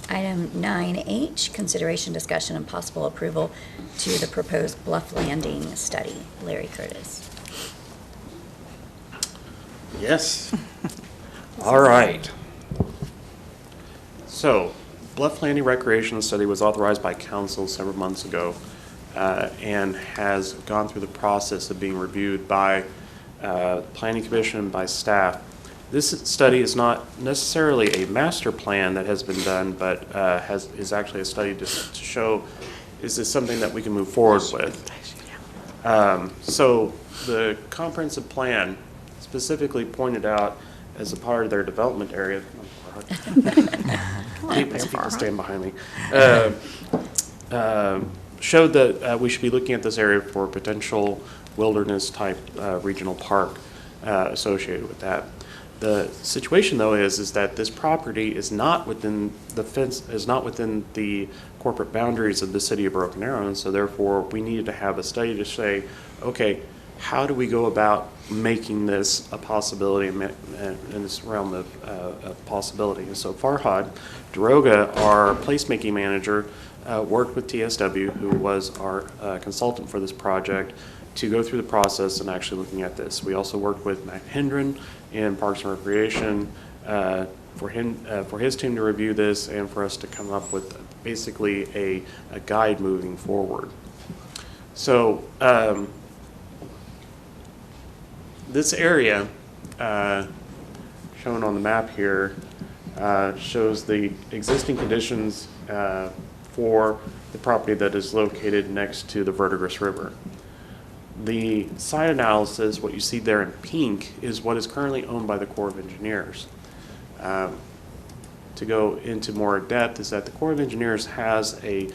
Item 9H, consideration, discussion, and possible approval to the proposed Bluff Landing study. Larry Curtis. Yes. All right. So, Bluff Landing Recreation Study was authorized by council several months ago and has gone through the process of being reviewed by Planning Commission and by staff. This study is not necessarily a master plan that has been done, but is actually a study to show, is this something that we can move forward with? So the comprehensive plan specifically pointed out as a part of their development area, people stand behind me, showed that we should be looking at this area for potential wilderness type regional park associated with that. The situation, though, is that this property is not within the fence, is not within the corporate boundaries of the city of Broken Arrow, and so therefore we needed to have a study to say, okay, how do we go about making this a possibility in this realm of possibility? And so Farhad Daroga, our placemaking manager, worked with TSW, who was our consultant for this project, to go through the process and actually looking at this. We also worked with Matt Hendren in Parks and Recreation for his team to review this and for us to come up with basically a guide moving forward. So this area shown on the map here shows the existing conditions for the property that is located next to the Verdigris River. The site analysis, what you see there in pink, is what is currently owned by the Corps of Engineers. To go into more depth is that the Corps of Engineers has a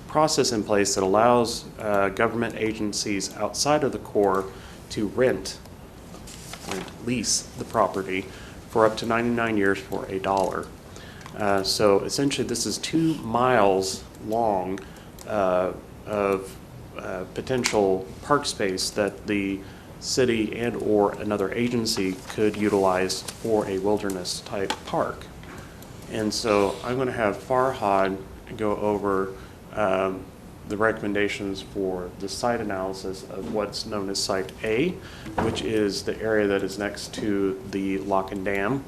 process in place that allows government agencies outside of the Corps to lease the property for up to 99 years for $1. So essentially this is 2 miles long of potential park space that the city and or another agency could utilize for a wilderness type park. And so I'm going to have Farhad go over the recommendations for the site analysis of what's known as Site A, which is the area that is next to the lock and dam.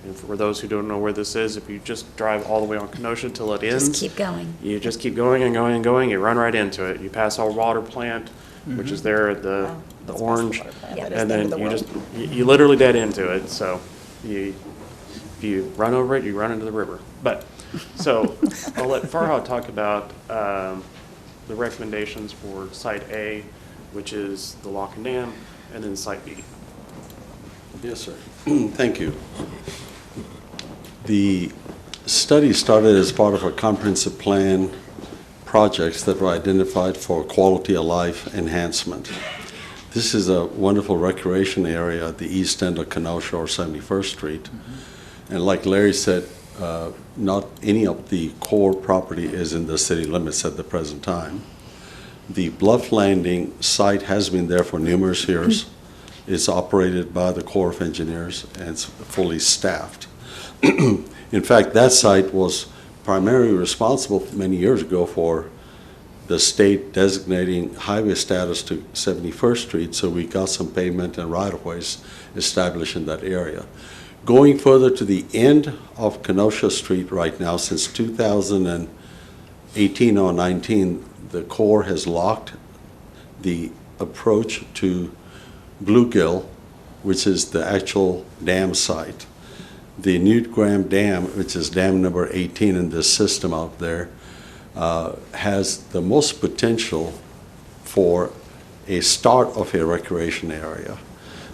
And for those who don't know where this is, if you just drive all the way on Kenosha till it ends, Just keep going. You just keep going and going and going. You run right into it. You pass our water plant, which is there at the orange, and then you literally dead into it. So if you run over it, you run into the river. But so I'll let Farhad talk about the recommendations for Site A, which is the lock and dam, and then Site B. Yes, sir. Thank you. The study started as part of a comprehensive plan projects that were identified for quality of life enhancement. This is a wonderful recreation area at the east end of Kenosha or 71st Street. And like Larry said, not any of the core property is in the city limits at the present time. The Bluff Landing site has been there for numerous years. It's operated by the Corps of Engineers and it's fully staffed. In fact, that site was primarily responsible many years ago for the state designating highway status to 71st Street, so we got some pavement and right-of-ways established in that area. Going further to the end of Kenosha Street right now, since 2018 or 19, the Corps has locked the approach to Bluegill, which is the actual dam site. The Newt Graham Dam, which is dam number 18 in this system out there, has the most potential for a start of a recreation area.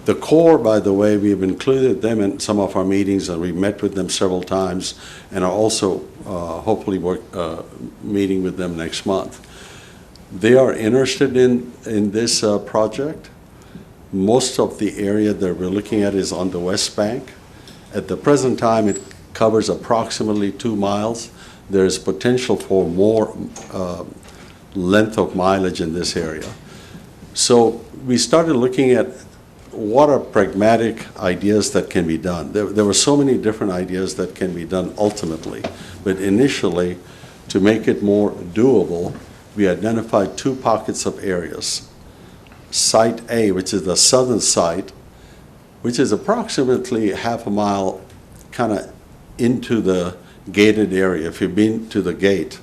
The Corps, by the way, we've included them in some of our meetings and we've met with them several times and are also hopefully meeting with them next month. They are interested in this project. Most of the area that we're looking at is on the West Bank. At the present time, it covers approximately 2 miles. There's potential for more length of mileage in this area. So we started looking at what are pragmatic ideas that can be done? There were so many different ideas that can be done ultimately, but initially, to make it more doable, we identified 2 pockets of areas. Site A, which is the southern site, which is approximately half a mile kind of into the gated area. If you've been to the gate,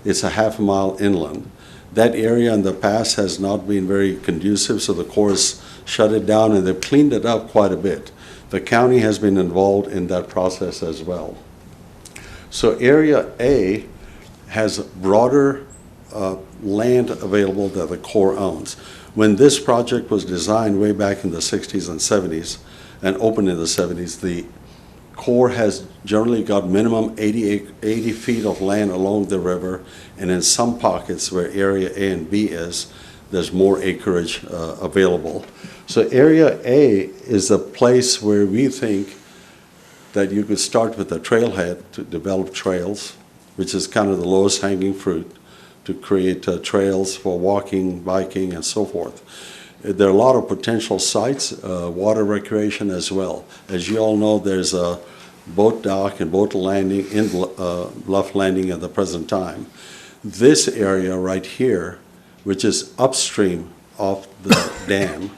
it's a half a mile inland. That area in the past has not been very conducive, so the Corps has shut it down and they've cleaned it up quite a bit. The county has been involved in that process as well. So Area A has broader land available that the Corps owns. When this project was designed way back in the 60s and 70s and opened in the 70s, the Corps has generally got minimum 80 feet of land along the river, and in some pockets where Area A and B is, there's more acreage available. So Area A is a place where we think that you could start with a trailhead to develop trails, which is kind of the lowest hanging fruit, to create trails for walking, biking, and so forth. There are a lot of potential sites, water recreation as well. As you all know, there's a boat dock and boat landing in Bluff Landing at the present time. This area right here, which is upstream of the dam,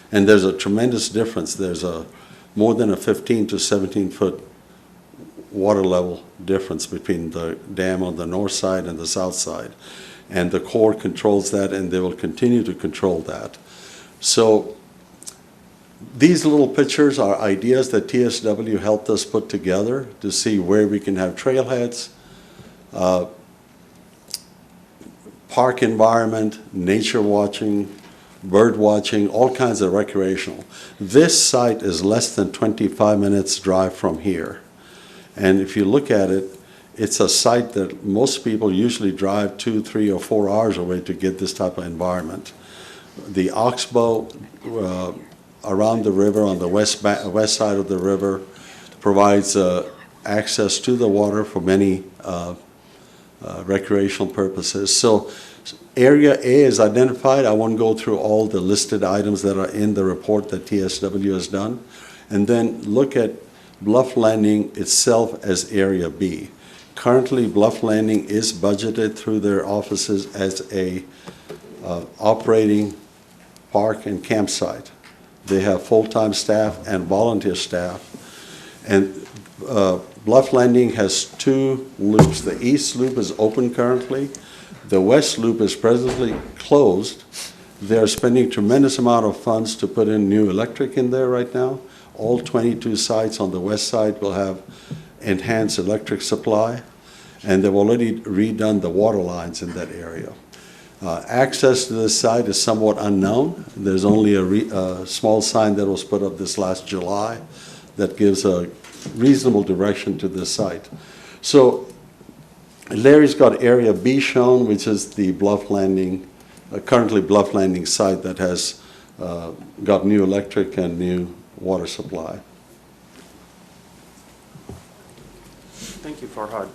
and there's a tremendous difference. There's more than a 15 to 17 foot water level difference between the dam on the north side and the south side. And the Corps controls that, and they will continue to control that. So these little pictures are ideas that TSW helped us put together to see where we can have trailheads, park environment, nature watching, bird watching, all kinds of recreational. This site is less than 25 minutes drive from here. And if you look at it, it's a site that most people usually drive 2, 3, or 4 hours away to get this type of environment. The oxbow around the river on the west side of the river provides access to the water for many recreational purposes. So Area A is identified. I won't go through all the listed items that are in the report that TSW has done. And then look at Bluff Landing itself as Area B. Currently, Bluff Landing is budgeted through their offices as a operating park and campsite. They have full-time staff and volunteer staff. And Bluff Landing has 2 loops. The east loop is open currently. The west loop is presently closed. They're spending tremendous amount of funds to put in new electric in there right now. All 22 sites on the west side will have enhanced electric supply, and they've already redone the water lines in that area. Access to this site is somewhat unknown. There's only a small sign that was put up this last July that gives a reasonable direction to this site. So Larry's got Area B shown, which is the Bluff Landing, currently Bluff Landing site that has got new electric and new water supply. Thank you, Farhad.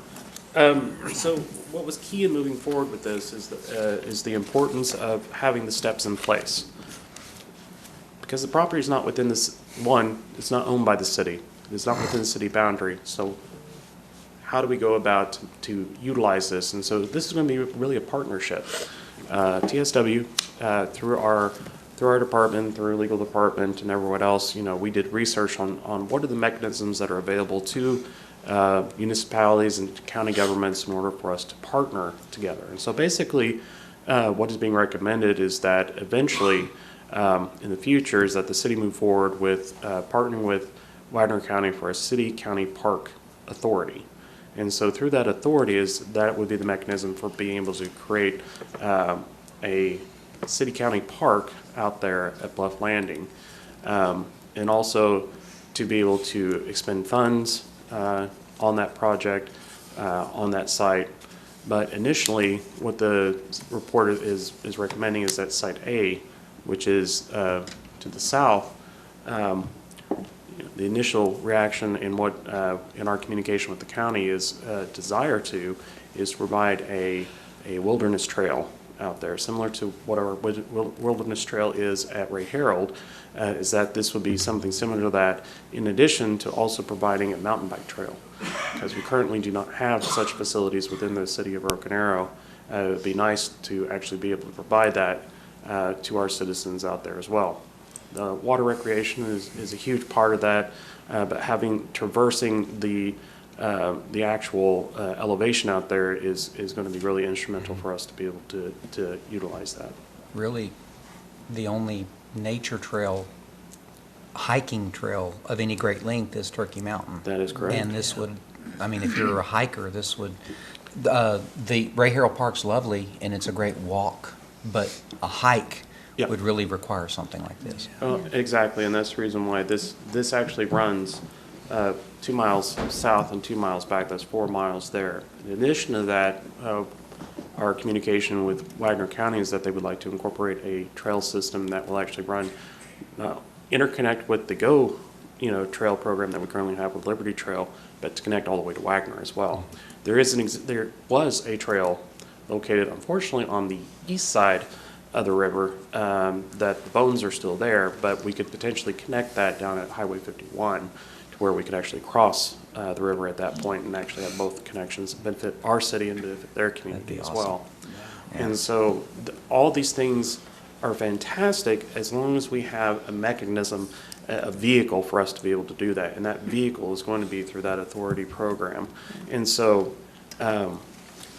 So what was key in moving forward with this is the importance of having the steps in place. Because the property is not within this, it's not owned by the city. It's not within the city boundary. So how do we go about to utilize this? And so this is going to be really a partnership. TSW, through our department, through our legal department, and everyone else, we did research on what are the mechanisms that are available to municipalities and county governments in order for us to partner together. And so basically, what is being recommended is that eventually, in the future, is that the city move forward with partnering with Widener County for a city-county park authority. And so through that authority that would be the mechanism for being able to create a city-county park out there at Bluff Landing, and also to be able to expend funds on that project, on that site. But initially, what the report is recommending is that Site A, which is to the south. The initial reaction in what in our communication with the county is desire to provide a wilderness trail out there, similar to what our Wilderness Trail is at Ray Harold, is that this would be something similar to that, in addition to also providing a mountain bike trail, because we currently do not have such facilities within the city of Broken Arrow. It would be nice to actually be able to provide that to our citizens out there as well. The water recreation is a huge part of that, but traversing the actual elevation out there is going to be really instrumental for us to be able to utilize that. Really, the only nature trail, hiking trail of any great length is Turkey Mountain. That is correct. And this would, I mean, if you're a hiker, this would, the Ray Harold Park's lovely and it's a great walk, but a hike Yep. would really require something like this. Exactly, and that's the reason why this actually runs 2 miles south and 2 miles back. That's 4 miles there. In addition to that, our communication with Wagner County is that they would like to incorporate a trail system that will actually run, interconnect with the GO, trail program that we currently have with Liberty Trail, but to connect all the way to Wagner as well. There was a trail located, unfortunately, on the east side of the river, that the bones are still there, but we could potentially connect that down at Highway 51 to where we could actually cross the river at that point and actually have both connections benefit our city and benefit their community as well. Yeah. And so all these things are fantastic as long as we have a mechanism, a vehicle for us to be able to do that. And that vehicle is going to be through that authority program. And so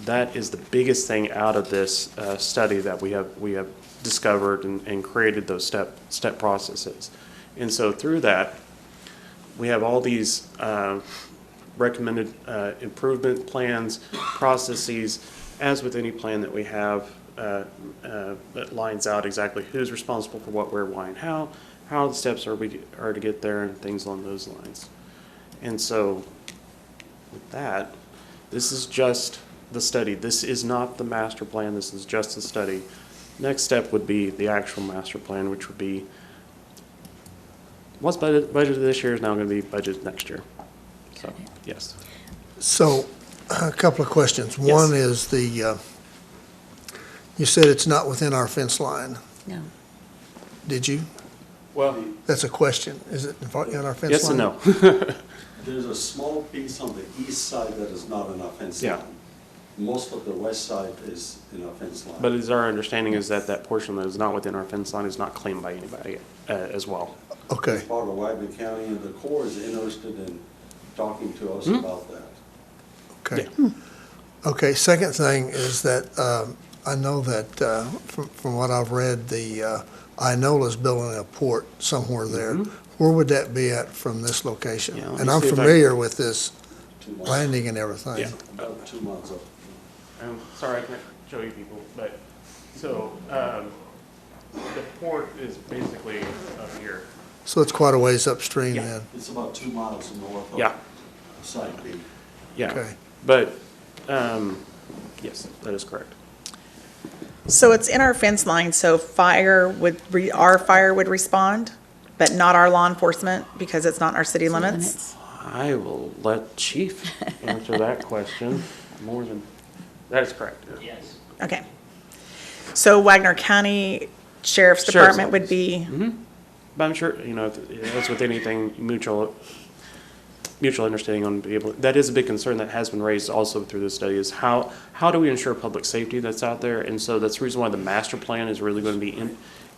that is the biggest thing out of this study that we have discovered and created those step processes. And so through that, we have all these recommended improvement plans, processes. As with any plan that we have, that lines out exactly who's responsible for what, where, why, and how the steps are to get there, and things along those lines. And so with that, this is just the study. This is not the master plan. This is just the study. Next step would be the actual master plan, which would be what's budgeted this year is now going to be budgeted next year. So, yes. So, a couple of questions. Yes. One is you said it's not within our fence line. No. Did you? Well, That's a question. Is it in our fence line? yes and no. There's a small piece on the east side that is not in our fence Yeah. line. Most of the west side is in our fence line. But it's our understanding is that that portion that is not within our fence line is not claimed by anybody as well. Okay. It's part of Wagner County, and the Corps is interested in talking to us Hmm? about that. Okay. Okay, second thing is that I know that from what I've read, the Inola's building a port somewhere there. Where would that be at from this location? Yeah, let And me I'm see if I- familiar with this 2 miles. landing and everything. Yeah. About 2 miles up. I'm sorry I can't show you people, but, so, the port is basically up here. So it's quite a ways upstream Yeah. then. It's about 2 miles north of Yeah, Side B. yeah. Okay. But, yes, that is correct. So it's in our fence line, so our fire would respond, but not our law enforcement because it's not in our city limits? I will let Chief answer that question more than, that is correct. Yeah. Yes. Okay. So Wagner County Sheriff's Department would be, But I'm sure, as with anything, mutual understanding on be able, that is a big concern that has been raised also through this study is how do we ensure public safety that's out there? And so that's the reason why the master plan is really going to be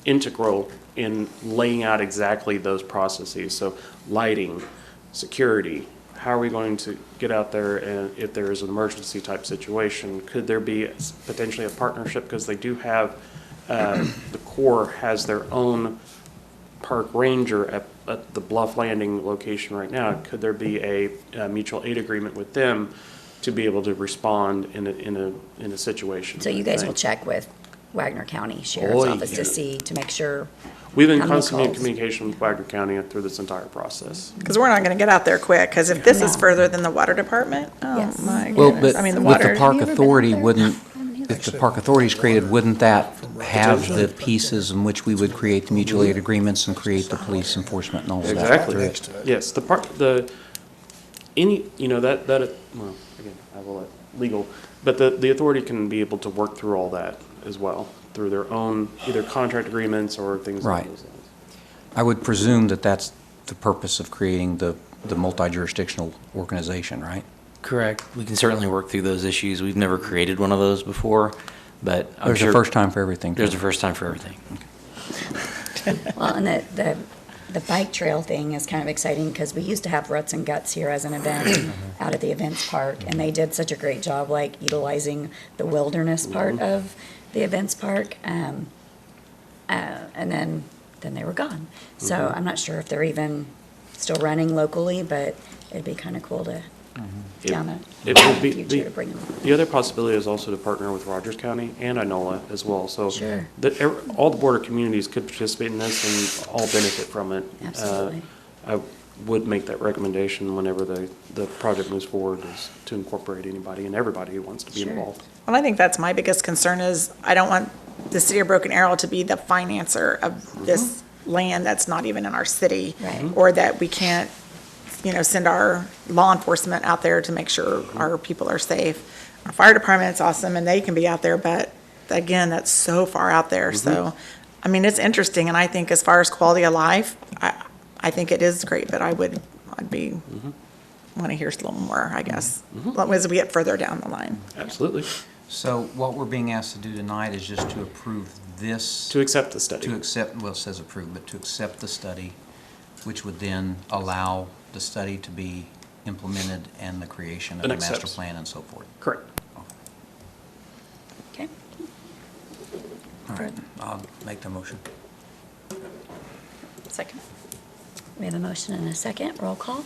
integral in laying out exactly those processes. So lighting, security, how are we going to get out there and if there is an emergency type situation? Could there be potentially a partnership because they do have, the Corps has their own park ranger at the Bluff Landing location right now. Could there be a mutual aid agreement with them to be able to respond in a situation? So you guys will check with Wagner County Sheriff's Oh, Office yeah. to see, to make sure. We've been how many constantly in calls? communication with Wagner County through this entire process. because we're not going to get out there quick, because if this is No. further than the water department, oh Yes. my Well, goodness. but I mean, the with water. the park Have you ever been authority, out there? wouldn't, either. if the park authority is created, wouldn't that have the Potentially. pieces in which we would create the mutual aid agreements and create the police enforcement and all of that? Exactly. through it? Next to it. Yes, well, again, I will let legal, but the authority can be able to work through all that as well through their own either contract agreements or things like Right. those lines. I would presume that that's the purpose of creating the multi-jurisdictional organization, right? Correct. We can certainly work through those issues. We've never created one of those before, but I'm There's sure a first time for everything. there's a first time for everything. Well, and the bike trail thing is kind of exciting because we used to have Ruts and Guts here as an event out at the events park, and they did such a great job like utilizing the wilderness part of the events park. And then they were gone. So I'm not sure if they're even still running locally, but it'd be kind of cool to down the It would be, future to bring them. the other possibility is also to partner with Rogers County and Inola as well. So Sure. all the border communities could participate in this and all benefit from it. Absolutely. I would make that recommendation whenever the project moves forward, is to incorporate anybody and everybody who wants to be Sure. involved. Well, I think that's my biggest concern is I don't want the city of Broken Arrow to be the financer of this land that's not even in our city. Right. Or that we can't, send our law enforcement out there to make sure our people are safe. Our fire department's awesome and they can be out there, but again, that's so far out there. So, I mean, it's interesting and I think as far as quality of life, I think it is great, but I'd want to hear a little more, I guess, as we get further down the line. Absolutely. So what we're being asked to do tonight is just to approve this. To accept the study. To accept, well, it says approve, but to accept the study, which would then allow the study to be implemented and the creation of And the master accepts. plan and so forth. Correct. Okay. All right, I'll make the motion. Second. We have a motion and a second. Roll call.